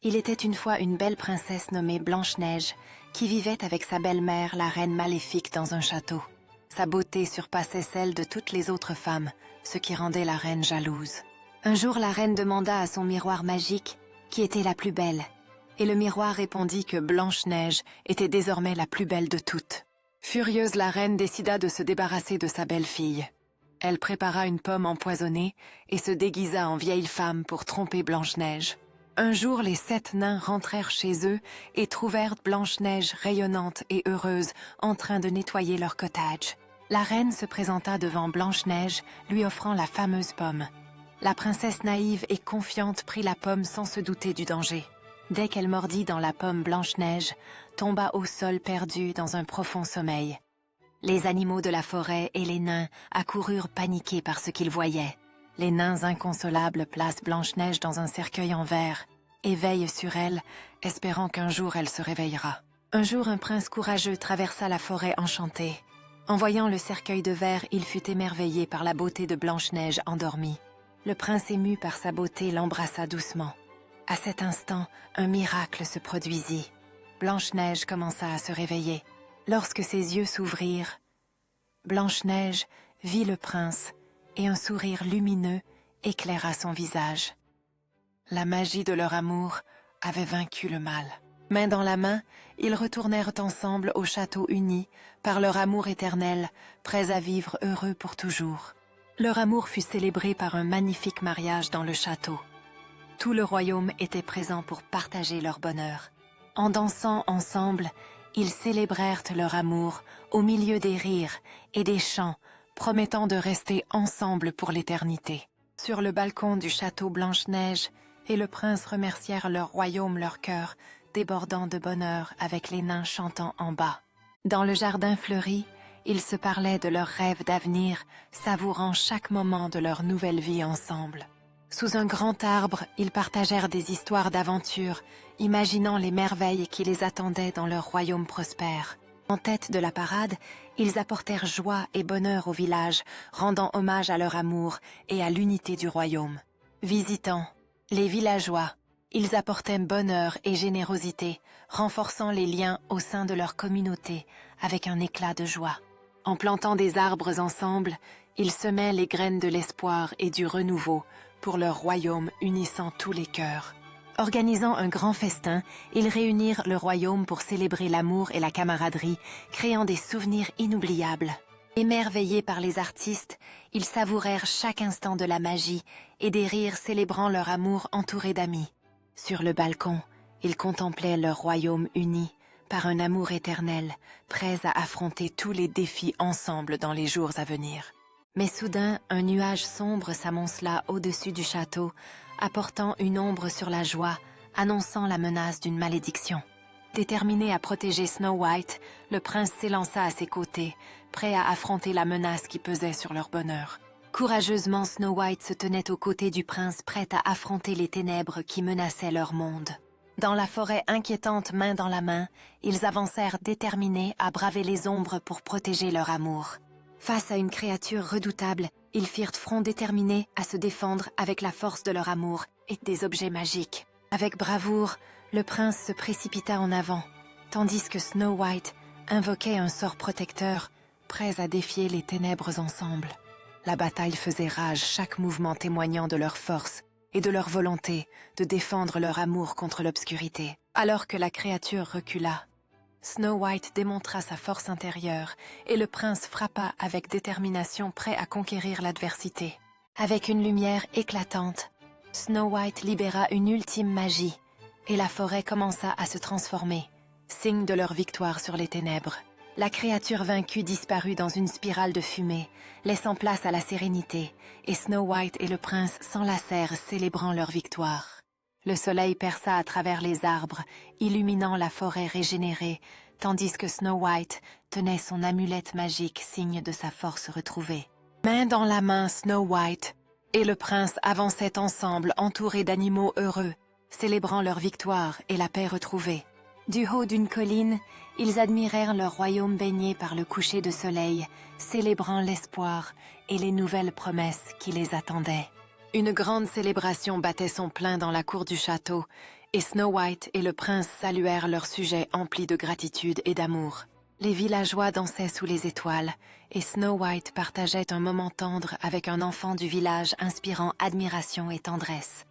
Il était une fois une belle princesse nommée Blanche-Neige qui vivait avec sa belle-mère, la reine maléfique, dans un château. Sa beauté surpassait celle de toutes les autres femmes, ce qui rendait la reine jalouse. Un jour, la reine demanda à son miroir magique qui était la plus belle, et le miroir répondit que Blanche-Neige était désormais la plus belle de toutes. Furieuse, la reine décida de se débarrasser de sa belle-fille. Elle prépara une pomme empoisonnée et se déguisa en vieille femme pour tromper Blanche-Neige. Un jour, les 7 nains rentrèrent chez eux et trouvèrent Blanche-Neige rayonnante et heureuse en train de nettoyer leur cottage. La reine se présenta devant Blanche-Neige, lui offrant la fameuse pomme. La princesse naïve et confiante prit la pomme sans se douter du danger. Dès qu'elle mordit dans la pomme, Blanche-Neige tomba au sol perdue dans un profond sommeil. Les animaux de la forêt et les nains accoururent paniqués par ce qu'ils voyaient. Les nains inconsolables placent Blanche-Neige dans un cercueil en verre et veillent sur elle, espérant qu'un jour elle se réveillera. Un jour, un prince courageux traversa la forêt enchantée. En voyant le cercueil de verre, il fut émerveillé par la beauté de Blanche-Neige endormie. Le prince, ému par sa beauté, l'embrassa doucement. À cet instant, un miracle se produisit. Blanche-Neige commença à se réveiller. Lorsque ses yeux s'ouvrirent, Blanche-Neige vit le prince et un sourire lumineux éclaira son visage. La magie de leur amour avait vaincu le mal. Main dans la main, ils retournèrent ensemble au château unis par leur amour éternel, prêts à vivre heureux pour toujours. Leur amour fut célébré par un magnifique mariage dans le château. Tout le royaume était présent pour partager leur bonheur. En dansant ensemble, ils célébrèrent leur amour au milieu des rires et des chants, promettant de rester ensemble pour l'éternité. Sur le balcon du château, Blanche-Neige et le prince remercièrent leur royaume, leur cœur débordant de bonheur avec les nains chantant en bas. Dans le jardin fleuri, ils se parlaient de leurs rêves d'avenir, savourant chaque moment de leur nouvelle vie ensemble. Sous un grand arbre, ils partagèrent des histoires d'aventure, imaginant les merveilles qui les attendaient dans leur royaume prospère. En tête de la parade, ils apportèrent joie et bonheur au village, rendant hommage à leur amour et à l'unité du royaume. Visitant les villageois, ils apportaient bonheur et générosité, renforçant les liens au sein de leur communauté avec un éclat de joie. En plantant des arbres ensemble, ils semaient les graines de l'espoir et du renouveau pour leur royaume, unissant tous les cœurs. Organisant un grand festin, ils réunirent le royaume pour célébrer l'amour et la camaraderie, créant des souvenirs inoubliables. Émerveillés par les artistes, ils savourèrent chaque instant de la magie et des rires célébrant leur amour entouré d'amis. Sur le balcon, ils contemplaient leur royaume uni par un amour éternel, prêts à affronter tous les défis ensemble dans les jours à venir. Mais soudain, un nuage sombre s'amoncela au-dessus du château, apportant une ombre sur la joie, annonçant la menace d'une malédiction. Déterminé à protéger Snow White, le prince s'élança à ses côtés, prêt à affronter la menace qui pesait sur leur bonheur. Courageusement, Snow White se tenait aux côtés du prince, prête à affronter les ténèbres qui menaçaient leur monde. Dans la forêt inquiétante, main dans la main, ils avancèrent déterminés à braver les ombres pour protéger leur amour. Face à une créature redoutable, ils firent front déterminé à se défendre avec la force de leur amour et des objets magiques. Avec bravoure, le prince se précipita en avant, tandis que Snow White invoquait un sort protecteur, prêts à défier les ténèbres ensemble. La bataille faisait rage, chaque mouvement témoignant de leur force et de leur volonté de défendre leur amour contre l'obscurité. Alors que la créature recula, Snow White démontra sa force intérieure et le prince frappa avec détermination, prêt à conquérir l'adversité. Avec une lumière éclatante, Snow White libéra une ultime magie et la forêt commença à se transformer, signe de leur victoire sur les ténèbres. La créature vaincue disparut dans une spirale de fumée, laissant place à la sérénité, et Snow White et le prince s'enlacèrent, célébrant leur victoire. Le soleil perça à travers les arbres, illuminant la forêt régénérée, tandis que Snow White tenait son amulette magique, signe de sa force retrouvée. Main dans la main, Snow White et le prince avançaient ensemble, entourés d'animaux heureux, célébrant leur victoire et la paix retrouvée. Du haut d'une colline, ils admirèrent leur royaume baigné par le coucher de soleil, célébrant l'espoir et les nouvelles promesses qui les attendaient. Une grande célébration battait son plein dans la cour du château, Et Snow White et le prince saluèrent leur sujet empli de gratitude et d'amour. Les villageois dansaient sous les étoiles, et Snow White partageait un moment tendre avec un enfant du village inspirant admiration et tendresse.